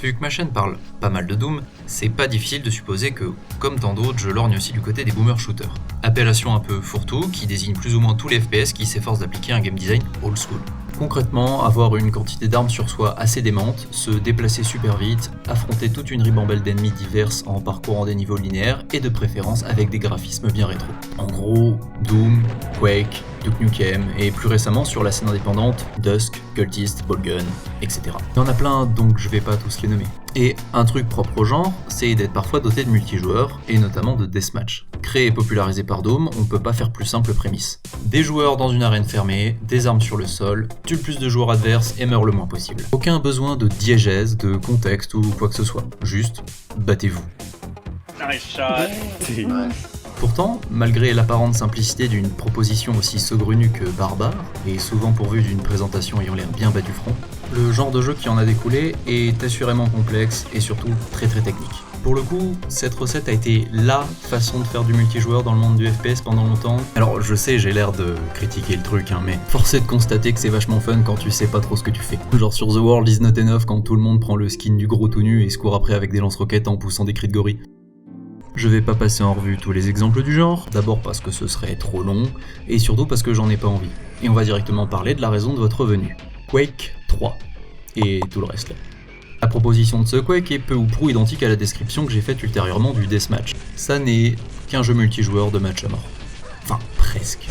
Vu que ma chaîne parle pas mal de Doom, c'est pas difficile de supposer que, comme tant d'autres, je lorgne aussi du côté des boomer shooters. Appellation un peu fourre-tout qui désigne plus ou moins tous les FPS qui s'efforcent d'appliquer un game design old school. Concrètement, avoir une quantité d'armes sur soi assez démente, se déplacer super vite, affronter toute une ribambelle d'ennemis diverses en parcourant des niveaux linéaires et de préférence avec des graphismes bien rétro. En gros, Doom, Quake, Duke Nukem et plus récemment sur la scène indépendante, Dusk, Cultist, Ballgun, etc. Il y en a plein donc je vais pas tous les nommer. Et un truc propre au genre, c'est d'être parfois doté de multijoueurs, et notamment de deathmatch. Créé et popularisé par Doom, on peut pas faire plus simple prémisse. Des joueurs dans une arène fermée, des armes sur le sol, tue le plus de joueurs adverses et meurt le moins possible. Aucun besoin de diégèse, de contexte ou quoi que ce soit. Juste, battez-vous. Nice shot. Pourtant, malgré l'apparente simplicité d'une proposition aussi saugrenue que barbare, et souvent pourvue d'une présentation ayant l'air bien bas du front, le genre de jeu qui en a découlé est assurément complexe et surtout très technique. Pour le coup, cette recette a été LA façon de faire du multijoueur dans le monde du FPS pendant longtemps. Alors je sais, j'ai l'air de critiquer le truc, mais force est de constater que c'est vachement fun quand tu sais pas trop ce que tu fais. Genre sur The World is Not Enough quand tout le monde prend le skin du gros tout nu et se court après avec des lance-roquettes en poussant des cris de gorille. Je vais pas passer en revue tous les exemples du genre, d'abord parce que ce serait trop long, et surtout parce que j'en ai pas envie. Et on va directement parler de la raison de votre venue. Quake 3. Et tout le reste là. La proposition de ce Quake est peu ou prou identique à la description que j'ai faite ultérieurement du Deathmatch. Ça n'est qu'un jeu multijoueur de match à mort. Enfin, presque.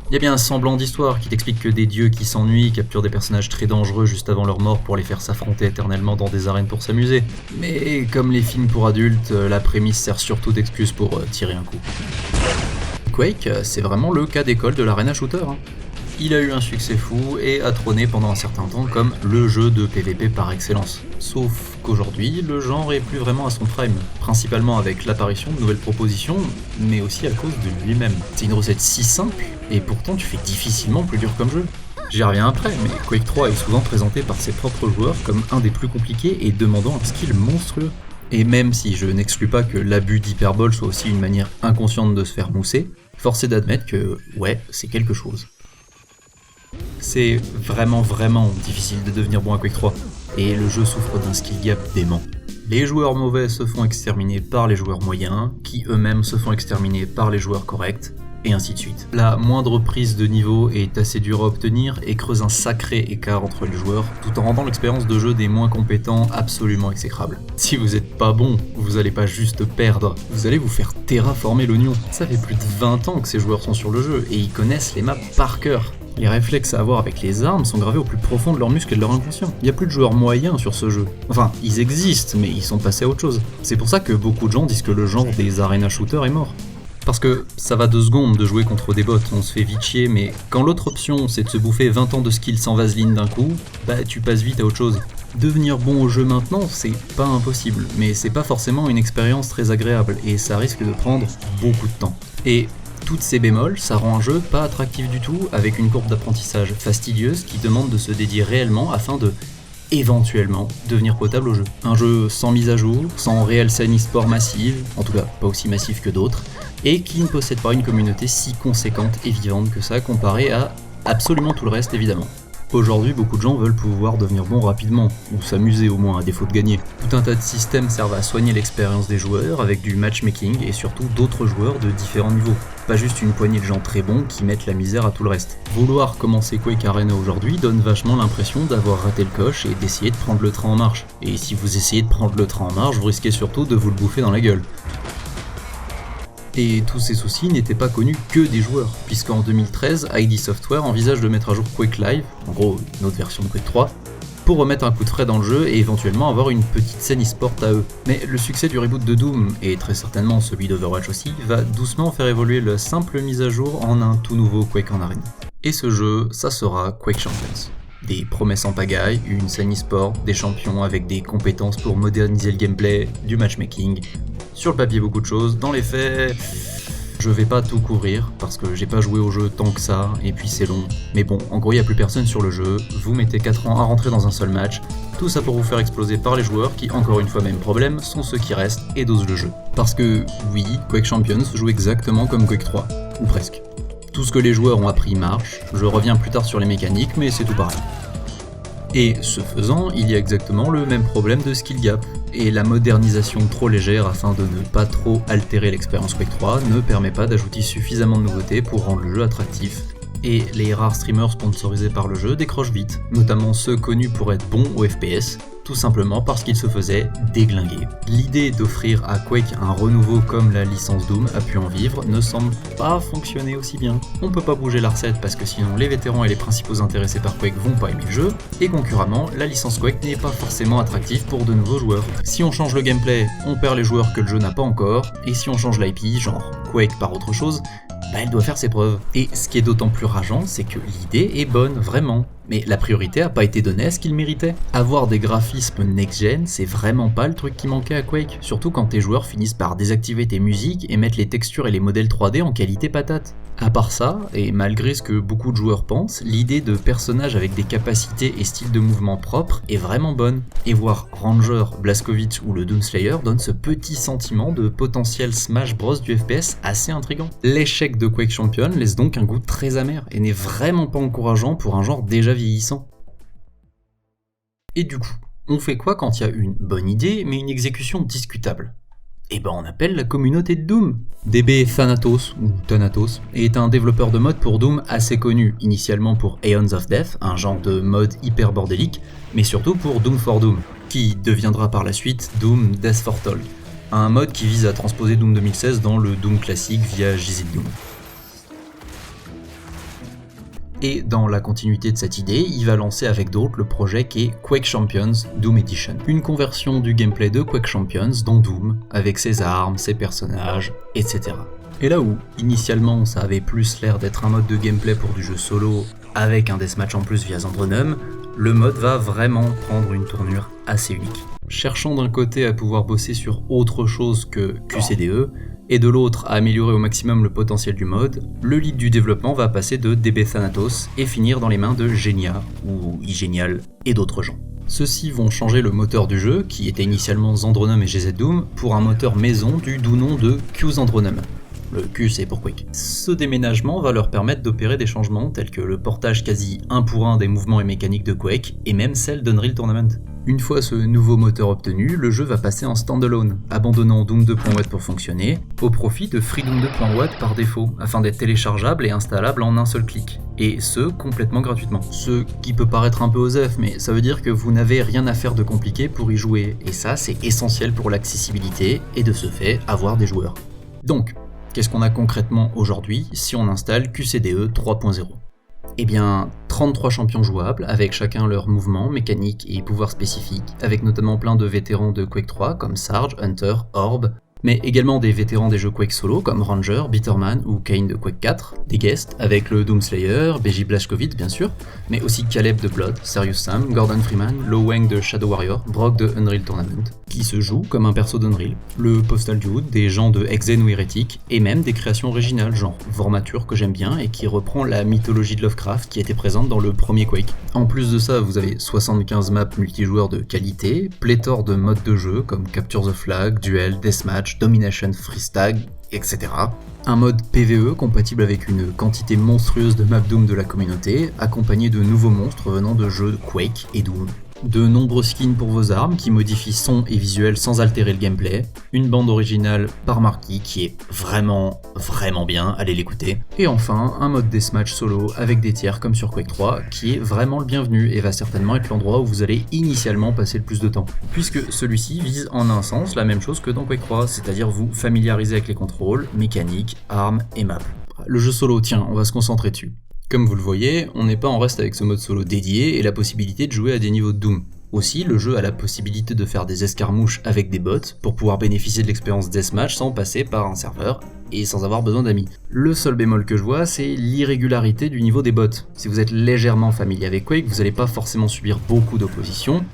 Il y a bien un semblant d'histoire qui t'explique que des dieux qui s'ennuient capturent des personnages très dangereux juste avant leur mort pour les faire s'affronter éternellement dans des arènes pour s'amuser. Mais comme les films pour adultes, la prémisse sert surtout d'excuse pour tirer un coup. Quake, c'est vraiment le cas d'école de l'arena shooter. Il a eu un succès fou et a trôné pendant un certain temps comme le jeu de PvP par excellence. Sauf qu'aujourd'hui, le genre est plus vraiment à son prime, principalement avec l'apparition de nouvelles propositions, mais aussi à cause de lui-même. C'est une recette si simple, et pourtant tu fais difficilement plus dur comme jeu. J'y reviens après, mais Quake 3 est souvent présenté par ses propres joueurs comme un des plus compliqués et demandant un skill monstrueux. Et même si je n'exclus pas que l'abus d'hyperbole soit aussi une manière inconsciente de se faire mousser, force est d'admettre que, ouais, c'est quelque chose. C'est vraiment difficile de devenir bon à Quake 3, et le jeu souffre d'un skill gap dément. Les joueurs mauvais se font exterminer par les joueurs moyens, qui eux-mêmes se font exterminer par les joueurs corrects, et ainsi de suite. La moindre prise de niveau est assez dure à obtenir et creuse un sacré écart entre les joueurs, tout en rendant l'expérience de jeu des moins compétents absolument exécrable. Si vous êtes pas bon, vous allez pas juste perdre, vous allez vous faire terraformer l'oignon. Ça fait plus de 20 ans que ces joueurs sont sur le jeu, et ils connaissent les maps par cœur. Les réflexes à avoir avec les armes sont gravés au plus profond de leurs muscles et de leur inconscient. Il n'y a plus de joueurs moyens sur ce jeu. Enfin, ils existent, mais ils sont passés à autre chose. C'est pour ça que beaucoup de gens disent que le genre des arena shooters est mort. Parce que ça va 2 secondes de jouer contre des bots, on se fait vite chier, mais quand l'autre option c'est de se bouffer 20 ans de skills sans vaseline d'un coup, bah tu passes vite à autre chose. Devenir bon au jeu maintenant, c'est pas impossible, mais c'est pas forcément une expérience très agréable, et ça risque de prendre beaucoup de temps. Et toutes ces bémols, ça rend un jeu pas attractif du tout, avec une courbe d'apprentissage fastidieuse qui demande de se dédier réellement afin de, éventuellement, devenir potable au jeu. Un jeu sans mise à jour, sans réelle scène e-sport massive, en tout cas pas aussi massive que d'autres, et qui ne possède pas une communauté si conséquente et vivante que ça, comparé à absolument tout le reste évidemment. Aujourd'hui, beaucoup de gens veulent pouvoir devenir bons rapidement, ou s'amuser au moins à défaut de gagner. Tout un tas de systèmes servent à soigner l'expérience des joueurs avec du matchmaking et surtout d'autres joueurs de différents niveaux. Pas juste une poignée de gens très bons qui mettent la misère à tout le reste. Vouloir commencer Quake Arena aujourd'hui donne vachement l'impression d'avoir raté le coche et d'essayer de prendre le train en marche. Et si vous essayez de prendre le train en marche, vous risquez surtout de vous le bouffer dans la gueule. Et tous ces soucis n'étaient pas connus que des joueurs, puisqu'en 2013, ID Software envisage de mettre à jour Quake Live, en gros une autre version de Quake 3, pour remettre un coup de frais dans le jeu et éventuellement avoir une petite scène e-sport à eux. Mais le succès du reboot de Doom, et très certainement celui d'Overwatch aussi, va doucement faire évoluer la simple mise à jour en un tout nouveau Quake en arène. Et ce jeu, ça sera Quake Champions. Des promesses en pagaille, une scène e-sport, des champions avec des compétences pour moderniser le gameplay, du matchmaking. Sur le papier beaucoup de choses, dans les faits, je vais pas tout couvrir parce que j'ai pas joué au jeu tant que ça et puis c'est long. Mais bon, en gros il y a plus personne sur le jeu, vous mettez 4 ans à rentrer dans un seul match, tout ça pour vous faire exploser par les joueurs qui, encore une fois même problème, sont ceux qui restent et dosent le jeu. Parce que oui, Quake Champions joue exactement comme Quake 3, ou presque. Tout ce que les joueurs ont appris marche, je reviens plus tard sur les mécaniques mais c'est tout pareil. Et ce faisant, il y a exactement le même problème de skill gap, et la modernisation trop légère afin de ne pas trop altérer l'expérience Quake 3 ne permet pas d'ajouter suffisamment de nouveautés pour rendre le jeu attractif. Et les rares streamers sponsorisés par le jeu décrochent vite, notamment ceux connus pour être bons au FPS, tout simplement parce qu'ils se faisaient déglinguer. L'idée d'offrir à Quake un renouveau comme la licence Doom a pu en vivre ne semble pas fonctionner aussi bien. On peut pas bouger la recette parce que sinon les vétérans et les principaux intéressés par Quake vont pas aimer le jeu, et concurremment, la licence Quake n'est pas forcément attractive pour de nouveaux joueurs. Si on change le gameplay, on perd les joueurs que le jeu n'a pas encore, et si on change l'IP, genre Quake par autre chose, elle doit faire ses preuves. Et ce qui est d'autant plus rageant, c'est que l'idée est bonne, vraiment. Mais la priorité a pas été donnée à ce qu'il méritait. Avoir des graphismes next-gen, c'est vraiment pas le truc qui manquait à Quake, surtout quand tes joueurs finissent par désactiver tes musiques et mettre les textures et les modèles 3D en qualité patate. À part ça, et malgré ce que beaucoup de joueurs pensent, l'idée de personnages avec des capacités et styles de mouvement propres est vraiment bonne. Et voir Ranger, Blazkowicz ou le Doomslayer donne ce petit sentiment de potentiel Smash Bros du FPS assez intriguant. L'échec de Quake Champion laisse donc un goût très amer et n'est vraiment pas encourageant pour un genre déjà vieillissant. Et du coup, on fait quoi quand il y a une bonne idée mais une exécution discutable ? Et ben on appelle la communauté de Doom. DB Thanatos, ou Thanatos, est un développeur de mode pour Doom assez connu, initialement pour Aeons of Death, un genre de mode hyper bordélique, mais surtout pour Doom for Doom, qui deviendra par la suite Doom Death for Toll, un mode qui vise à transposer Doom 2016 dans le Doom classique via JZ Doom. Et dans la continuité de cette idée, il va lancer avec d'autres le projet qui est Quake Champions Doom Edition, une conversion du gameplay de Quake Champions dans Doom, avec ses armes, ses personnages, etc. Et là où, initialement, ça avait plus l'air d'être un mode de gameplay pour du jeu solo, avec un deathmatch en plus via Zandronum, le mode va vraiment prendre une tournure assez unique. Cherchant d'un côté à pouvoir bosser sur autre chose que QCDE, et de l'autre à améliorer au maximum le potentiel du mode, le lead du développement va passer de DB Thanatos et finir dans les mains de Genia, ou iGenial, et d'autres gens. Ceux-ci vont changer le moteur du jeu, qui était initialement Zandronum et GZ Doom, pour un moteur maison du doux nom de QZandronum. Le Q c'est pour Quake. Ce déménagement va leur permettre d'opérer des changements tels que le portage quasi 1 pour 1 des mouvements et mécaniques de Quake, et même celle d'Unreal Tournament. Une fois ce nouveau moteur obtenu, le jeu va passer en standalone, abandonnant Doom 2.watt pour fonctionner, au profit de FreeDoom 2.watt par défaut, afin d'être téléchargeable et installable en un seul clic, et ce, complètement gratuitement. Ce qui peut paraître un peu osef, mais ça veut dire que vous n'avez rien à faire de compliqué pour y jouer, et ça c'est essentiel pour l'accessibilité, et de ce fait, avoir des joueurs. Donc, qu'est-ce qu'on a concrètement aujourd'hui si on installe QCDE 3.0 ? Eh bien, 33 champions jouables, avec chacun leurs mouvements, mécaniques et pouvoirs spécifiques, avec notamment plein de vétérans de Quake 3 comme Sarge, Hunter, Orb, mais également des vétérans des jeux Quake solo comme Ranger, Bitterman ou Kane de Quake 4, des guests avec le Doomslayer, BJ Blazkowicz bien sûr, mais aussi Caleb de Blood, Serious Sam, Gordon Freeman, Lo Wang de Shadow Warrior, Brock de Unreal Tournament, qui se joue comme un perso d'Unreal, le Postal Dude, des gens de Hexen ou Heretic, et même des créations originales genre Vormature que j'aime bien et qui reprend la mythologie de Lovecraft qui était présente dans le premier Quake. En plus de ça, vous avez 75 maps multijoueurs de qualité, pléthore de modes de jeu comme Capture the Flag, Duel, Deathmatch, Domination, Freestag, etc. Un mode PvE compatible avec une quantité monstrueuse de maps Doom de la communauté, accompagné de nouveaux monstres venant de jeux Quake et Doom. De nombreux skins pour vos armes qui modifient son et visuel sans altérer le gameplay, une bande originale par Marquis qui est vraiment bien, allez l'écouter, et enfin un mode deathmatch solo avec des tiers comme sur Quake 3 qui est vraiment le bienvenu et va certainement être l'endroit où vous allez initialement passer le plus de temps, puisque celui-ci vise en un sens la même chose que dans Quake 3, c'est-à-dire vous familiariser avec les contrôles, mécaniques, armes et maps. Le jeu solo, tiens, on va se concentrer dessus. Comme vous le voyez, on n'est pas en reste avec ce mode solo dédié et la possibilité de jouer à des niveaux de Doom. Aussi, le jeu a la possibilité de faire des escarmouches avec des bots pour pouvoir bénéficier de l'expérience deathmatch sans passer par un serveur et sans avoir besoin d'amis. Le seul bémol que je vois, c'est l'irrégularité du niveau des bots. Si vous êtes légèrement familier avec Quake, vous n'allez pas forcément subir beaucoup d'opposition,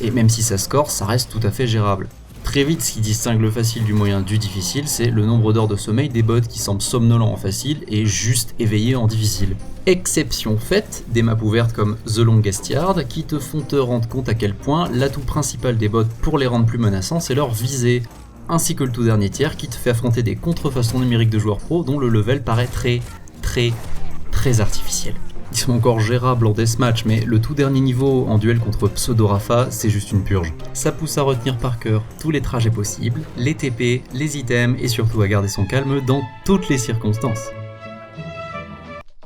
et même si ça score, ça reste tout à fait gérable. Très vite, ce qui distingue le facile du moyen du difficile, c'est le nombre d'heures de sommeil des bots qui semblent somnolents en facile et juste éveillés en difficile. Exception faite des maps ouvertes comme The Longest Yard qui te font te rendre compte à quel point l'atout principal des bots pour les rendre plus menaçants, c'est leur visée, ainsi que le tout dernier tiers qui te fait affronter des contrefaçons numériques de joueurs pro dont le level paraît très artificiel. Ils sont encore gérables en deathmatch, mais le tout dernier niveau en duel contre Pseudo-Rafa, c'est juste une purge. Ça pousse à retenir par cœur tous les trajets possibles, les TP, les items et surtout à garder son calme dans toutes les circonstances.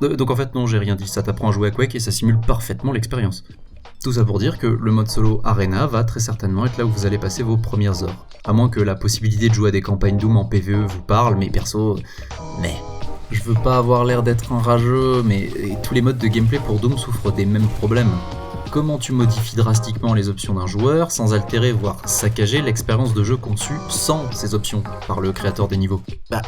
Donc en fait non, j'ai rien dit, ça t'apprend à jouer à Quake et ça simule parfaitement l'expérience. Tout ça pour dire que le mode solo Arena va très certainement être là où vous allez passer vos premières heures. À moins que la possibilité de jouer à des campagnes Doom en PvE vous parle, mais perso... Je veux pas avoir l'air d'être un rageux, mais tous les modes de gameplay pour Doom souffrent des mêmes problèmes. Comment tu modifies drastiquement les options d'un joueur sans altérer voire saccager l'expérience de jeu conçue sans ces options par le créateur des niveaux?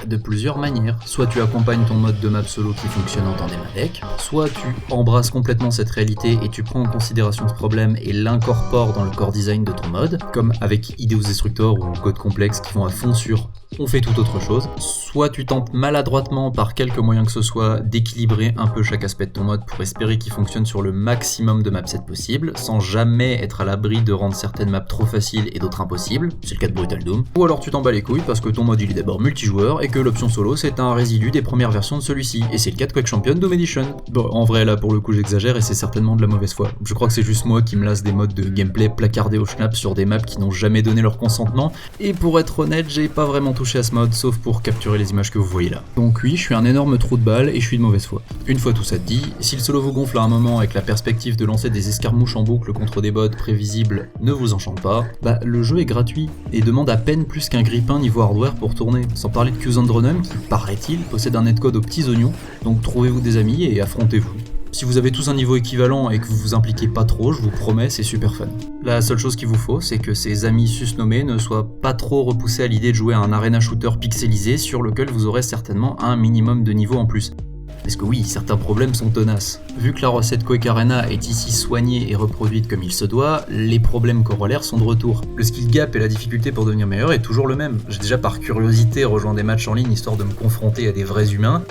De plusieurs manières. Soit tu accompagnes ton mode de map solo qui fonctionne en tandem avec, soit tu embrasses complètement cette réalité et tu prends en considération ce problème et l'incorpores dans le core design de ton mode, comme avec Ideos Destructor ou Code Complex qui vont à fond sur on fait tout autre chose. Soit tu tentes maladroitement par quelque moyen que ce soit d'équilibrer un peu chaque aspect de ton mode pour espérer qu'il fonctionne sur le maximum de mapsets possible, sans jamais être à l'abri de rendre certaines maps trop faciles et d'autres impossibles, c'est le cas de Brutal Doom. Ou alors tu t'en bats les couilles parce que ton mode il est d'abord multijoueur et que l'option solo c'est un résidu des premières versions de celui-ci, et c'est le cas de Quake Champion Doom Edition. Bon, en vrai là pour le coup j'exagère et c'est certainement de la mauvaise foi. Je crois que c'est juste moi qui me lasse des modes de gameplay placardés au schnapp sur des maps qui n'ont jamais donné leur consentement, et pour être honnête j'ai pas vraiment touché à ce mode sauf pour capturer les images que vous voyez là. Donc oui, je suis un énorme trou de balle et je suis de mauvaise foi. Une fois tout ça dit, si le solo vous gonfle à un moment avec la perspective de lancer des escarmouches en boucle contre des bots prévisibles ne vous enchante pas, le jeu est gratuit et demande à peine plus qu'un grippin niveau hardware pour tourner, sans parler de Qzandronum qui, paraît-il, possède un netcode aux petits oignons, donc trouvez-vous des amis et affrontez-vous. Si vous avez tous un niveau équivalent et que vous vous impliquez pas trop, je vous promets, c'est super fun. La seule chose qu'il vous faut, c'est que ces amis susnommés ne soient pas trop repoussés à l'idée de jouer à un arena shooter pixelisé sur lequel vous aurez certainement un minimum de niveau en plus. Parce que oui, certains problèmes sont tenaces. Vu que la recette Quake Arena est ici soignée et reproduite comme il se doit, les problèmes corollaires sont de retour. Le skill gap et la difficulté pour devenir meilleur est toujours le même. J'ai déjà par curiosité rejoint des matchs en ligne histoire de me confronter à des vrais humains,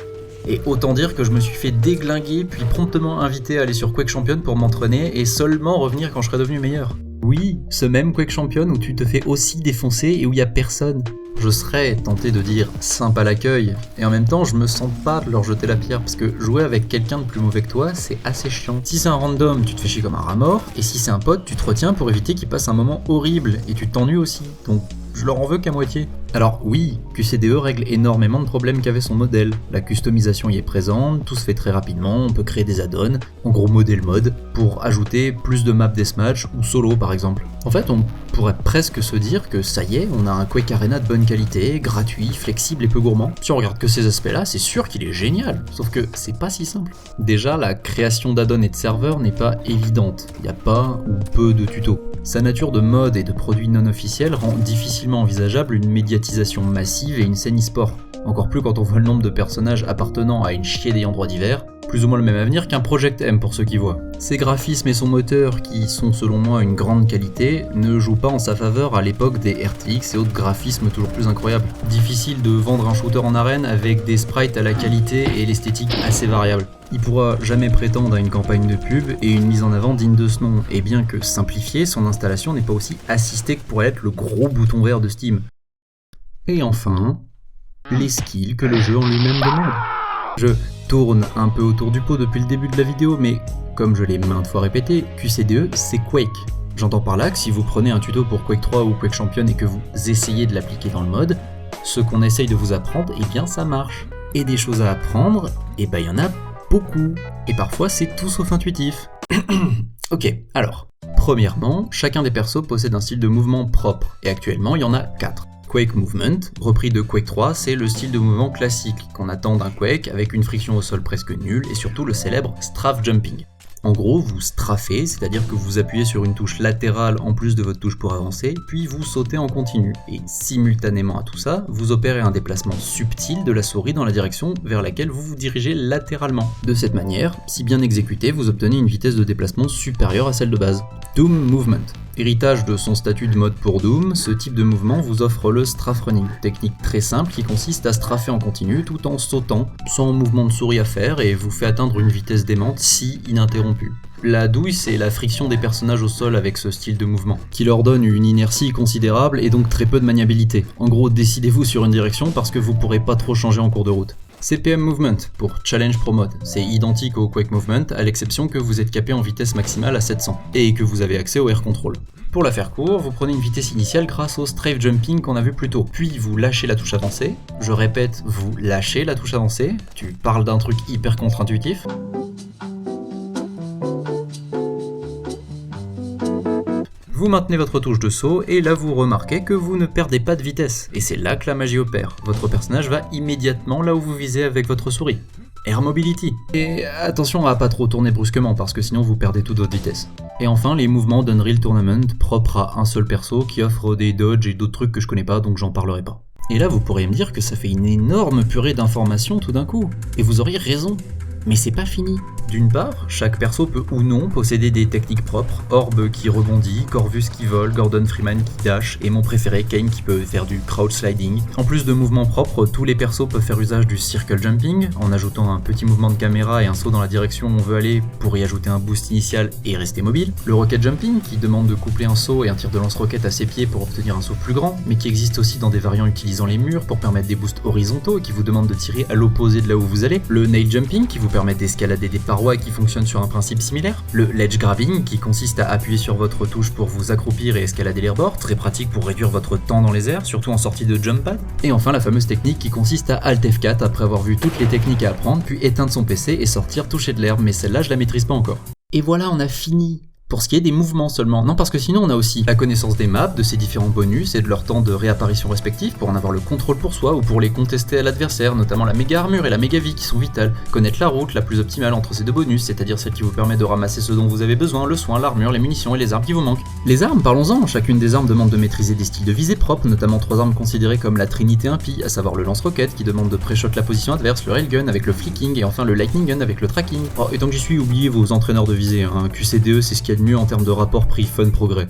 et autant dire que je me suis fait déglinguer puis promptement invité à aller sur Quake Champion pour m'entraîner et seulement revenir quand je serai devenu meilleur. Oui, ce même Quake Champion où tu te fais aussi défoncer et où il y a personne. Je serais tenté de dire sympa l'accueil, et en même temps je me sens pas de leur jeter la pierre parce que jouer avec quelqu'un de plus mauvais que toi c'est assez chiant. Si c'est un random, tu te fais chier comme un rat mort, et si c'est un pote, tu te retiens pour éviter qu'il passe un moment horrible et tu t'ennuies aussi. Donc je leur en veux qu'à moitié. Alors oui, QCDE règle énormément de problèmes qu'avait son modèle. La customisation y est présente, tout se fait très rapidement, on peut créer des add-ons, en gros modder le mode, pour ajouter plus de maps deathmatch ou solo par exemple. En fait, on pourrait presque se dire que ça y est, on a un Quake Arena de bonne qualité, gratuit, flexible et peu gourmand. Si on regarde que ces aspects-là, c'est sûr qu'il est génial, sauf que c'est pas si simple. Déjà, la création d'add-ons et de serveurs n'est pas évidente, il n'y a pas ou peu de tutos. Sa nature de mode et de produits non officiels rend difficilement envisageable une médiatisation massive et une scène e-sport. Encore plus quand on voit le nombre de personnages appartenant à une chier d'ayant droit divers, plus ou moins le même avenir qu'un Project M pour ceux qui voient. Ses graphismes et son moteur, qui sont selon moi une grande qualité, ne jouent pas en sa faveur à l'époque des RTX et autres graphismes toujours plus incroyables. Difficile de vendre un shooter en arène avec des sprites à la qualité et l'esthétique assez variable. Il pourra jamais prétendre à une campagne de pub et une mise en avant digne de ce nom, et bien que simplifiée, son installation n'est pas aussi assistée que pourrait être le gros bouton vert de Steam. Et enfin, les skills que le jeu en lui-même demande. Je tourne un peu autour du pot depuis le début de la vidéo, mais comme je l'ai maintes fois répété, QCDE c'est Quake. J'entends par là que si vous prenez un tuto pour Quake 3 ou Quake Champion et que vous essayez de l'appliquer dans le mode, ce qu'on essaye de vous apprendre, eh bien ça marche. Et des choses à apprendre, eh ben il y en a beaucoup. Et parfois c'est tout sauf intuitif. Ok, alors, premièrement, chacun des persos possède un style de mouvement propre, et actuellement il y en a 4. Quake Movement, repris de Quake 3, c'est le style de mouvement classique qu'on attend d'un Quake avec une friction au sol presque nulle et surtout le célèbre strafe jumping. En gros, vous strafez, c'est-à-dire que vous appuyez sur une touche latérale en plus de votre touche pour avancer, puis vous sautez en continu. Et simultanément à tout ça, vous opérez un déplacement subtil de la souris dans la direction vers laquelle vous vous dirigez latéralement. De cette manière, si bien exécuté, vous obtenez une vitesse de déplacement supérieure à celle de base. Doom Movement. Héritage de son statut de mode pour Doom, ce type de mouvement vous offre le strafe running, technique très simple qui consiste à strafer en continu tout en sautant, sans mouvement de souris à faire, et vous fait atteindre une vitesse démente si ininterrompue. La douille, c'est la friction des personnages au sol avec ce style de mouvement, qui leur donne une inertie considérable et donc très peu de maniabilité. En gros, décidez-vous sur une direction parce que vous pourrez pas trop changer en cours de route. CPM Movement pour Challenge Pro Mode, c'est identique au Quake Movement à l'exception que vous êtes capé en vitesse maximale à 700 et que vous avez accès au Air Control. Pour la faire court, vous prenez une vitesse initiale grâce au Strafe Jumping qu'on a vu plus tôt, puis vous lâchez la touche avancée, je répète, vous lâchez la touche avancée, tu parles d'un truc hyper contre-intuitif. Vous maintenez votre touche de saut et là vous remarquez que vous ne perdez pas de vitesse, et c'est là que la magie opère, votre personnage va immédiatement là où vous visez avec votre souris. Air Mobility. Et attention à pas trop tourner brusquement parce que sinon vous perdez toute votre vitesse. Et enfin les mouvements d'Unreal Tournament propres à un seul perso qui offrent des dodges et d'autres trucs que je connais pas donc j'en parlerai pas. Et là vous pourriez me dire que ça fait une énorme purée d'informations tout d'un coup, et vous auriez raison. Mais c'est pas fini. D'une part, chaque perso peut ou non posséder des techniques propres, Orb qui rebondit, Corvus qui vole, Gordon Freeman qui dash, et mon préféré Kane qui peut faire du crowd sliding. En plus de mouvements propres, tous les persos peuvent faire usage du circle jumping, en ajoutant un petit mouvement de caméra et un saut dans la direction où on veut aller pour y ajouter un boost initial et rester mobile. Le rocket jumping qui demande de coupler un saut et un tir de lance-roquette à ses pieds pour obtenir un saut plus grand, mais qui existe aussi dans des variants utilisant les murs pour permettre des boosts horizontaux et qui vous demandent de tirer à l'opposé de là où vous allez. Le nail jumping qui vous permet d'escalader des parois et qui fonctionne sur un principe similaire. Le ledge grabbing qui consiste à appuyer sur votre touche pour vous accroupir et escalader l'airboard, très pratique pour réduire votre temps dans les airs, surtout en sortie de jump pad. Et enfin la fameuse technique qui consiste à Alt F4 après avoir vu toutes les techniques à apprendre, puis éteindre son PC et sortir toucher de l'herbe, mais celle-là je la maîtrise pas encore. Et voilà, on a fini. Pour ce qui est des mouvements seulement, non parce que sinon on a aussi la connaissance des maps, de ces différents bonus et de leur temps de réapparition respectifs pour en avoir le contrôle pour soi ou pour les contester à l'adversaire, notamment la méga armure et la méga vie qui sont vitales, connaître la route la plus optimale entre ces deux bonus, c'est-à-dire celle qui vous permet de ramasser ce dont vous avez besoin, le soin, l'armure, les munitions et les armes qui vous manquent. Les armes, parlons-en, chacune des armes demande de maîtriser des styles de visée propres, notamment 3 armes considérées comme la trinité impie, à savoir le lance-roquette qui demande de pré-shot la position adverse, le railgun avec le flicking et enfin le lightning gun avec le tracking. Oh, et tant que j'y suis, oubliez vos entraîneurs de visée, hein. QCDE c'est ce qu'il y a de mieux en termes de rapport prix fun progrès.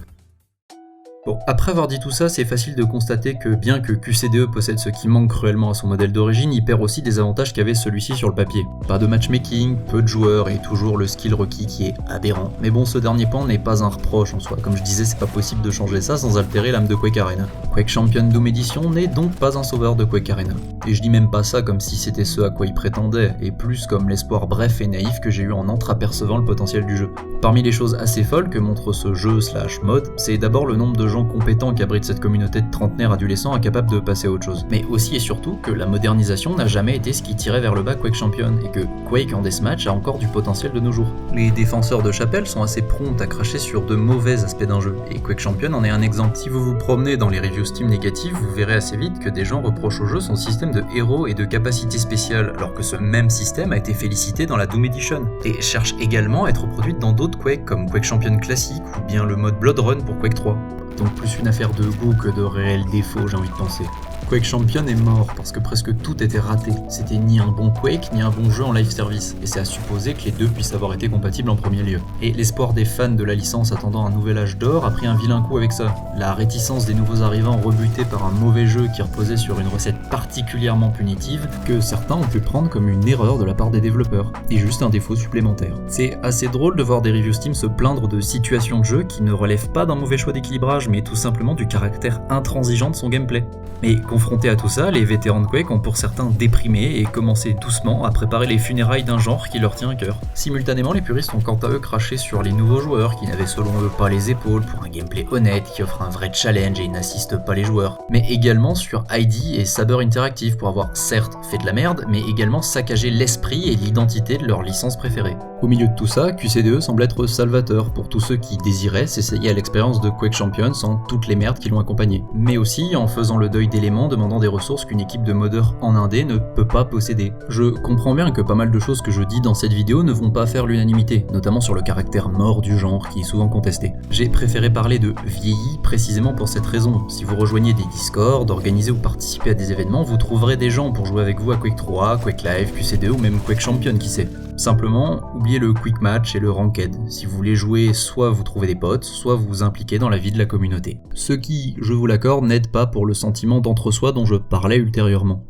Bon, après avoir dit tout ça, c'est facile de constater que bien que QCDE possède ce qui manque cruellement à son modèle d'origine, il perd aussi des avantages qu'avait celui-ci sur le papier. Pas de matchmaking, peu de joueurs et toujours le skill requis qui est aberrant. Mais bon, ce dernier point n'est pas un reproche en soi, comme je disais, c'est pas possible de changer ça sans altérer l'âme de Quake Arena. Quake Champion Doom Edition n'est donc pas un sauveur de Quake Arena. Et je dis même pas ça comme si c'était ce à quoi il prétendait, et plus comme l'espoir bref et naïf que j'ai eu en entreapercevant le potentiel du jeu. Parmi les choses assez folles que montre ce jeu / mode, c'est d'abord le nombre de gens compétents qu'abrite cette communauté de trentenaires adolescents incapables de passer à autre chose. Mais aussi et surtout que la modernisation n'a jamais été ce qui tirait vers le bas Quake Champion, et que Quake en deathmatch a encore du potentiel de nos jours. Les défenseurs de chapelle sont assez prompts à cracher sur de mauvais aspects d'un jeu, et Quake Champion en est un exemple. Si vous vous promenez dans les reviews Steam négatives, vous verrez assez vite que des gens reprochent au jeu son système de héros et de capacités spéciales, alors que ce même système a été félicité dans la Doom Edition, et cherche également à être reproduite dans d'autres Quake, comme Quake Champion classique, ou bien le mode Blood Run pour Quake 3. Donc plus une affaire de goût que de réel défaut, j'ai envie de penser. Quake Champion est mort parce que presque tout était raté. C'était ni un bon Quake ni un bon jeu en live service, et c'est à supposer que les deux puissent avoir été compatibles en premier lieu. Et l'espoir des fans de la licence attendant un nouvel âge d'or a pris un vilain coup avec ça. La réticence des nouveaux arrivants rebutés par un mauvais jeu qui reposait sur une recette particulièrement punitive que certains ont pu prendre comme une erreur de la part des développeurs, et juste un défaut supplémentaire. C'est assez drôle de voir des reviews Steam se plaindre de situations de jeu qui ne relèvent pas d'un mauvais choix d'équilibrage, mais tout simplement du caractère intransigeant de son gameplay. Mais confrontés à tout ça, les vétérans de Quake ont pour certains déprimé et commencé doucement à préparer les funérailles d'un genre qui leur tient à cœur. Simultanément, les puristes ont quant à eux craché sur les nouveaux joueurs qui n'avaient selon eux pas les épaules pour un gameplay honnête qui offre un vrai challenge et n'assiste pas les joueurs. Mais également sur ID et Saber Interactive pour avoir certes fait de la merde, mais également saccagé l'esprit et l'identité de leur licence préférée. Au milieu de tout ça, QCDE semble être salvateur pour tous ceux qui désiraient s'essayer à l'expérience de Quake Champion sans toutes les merdes qui l'ont accompagné. Mais aussi en faisant le deuil d'éléments demandant des ressources qu'une équipe de modeurs en indé ne peut pas posséder. Je comprends bien que pas mal de choses que je dis dans cette vidéo ne vont pas faire l'unanimité, notamment sur le caractère mort du genre qui est souvent contesté. J'ai préféré parler de vieilli précisément pour cette raison. Si vous rejoignez des Discord, organisez ou participez à des événements, vous trouverez des gens pour jouer avec vous à Quake 3, Quake Live, QCDE ou même Quake Champion, qui sait. Simplement, oubliez le quick match et le ranked. Si vous voulez jouer, soit vous trouvez des potes, soit vous vous impliquez dans la vie de la communauté. Ce qui, je vous l'accorde, n'aide pas pour le sentiment d'entre-soi dont je parlais ultérieurement.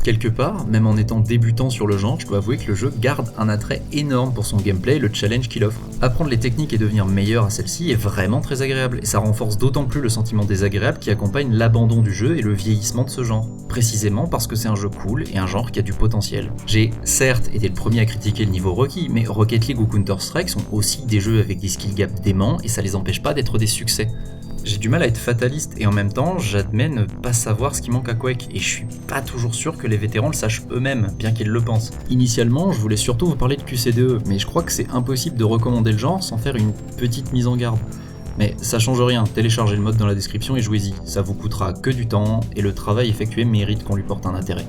Quelque part, même en étant débutant sur le genre, je dois avouer que le jeu garde un attrait énorme pour son gameplay et le challenge qu'il offre. Apprendre les techniques et devenir meilleur à celle-ci est vraiment très agréable, et ça renforce d'autant plus le sentiment désagréable qui accompagne l'abandon du jeu et le vieillissement de ce genre. Précisément parce que c'est un jeu cool et un genre qui a du potentiel. J'ai certes été le premier à critiquer le niveau requis, mais Rocket League ou Counter-Strike sont aussi des jeux avec des skill gaps déments et ça les empêche pas d'être des succès. J'ai du mal à être fataliste et en même temps, j'admets ne pas savoir ce qui manque à Quake et je suis pas toujours sûr que les vétérans le sachent eux-mêmes, bien qu'ils le pensent. Initialement, je voulais surtout vous parler de QCDE, mais je crois que c'est impossible de recommander le genre sans faire une petite mise en garde. Mais ça change rien, téléchargez le mode dans la description et jouez-y, ça vous coûtera que du temps et le travail effectué mérite qu'on lui porte un intérêt.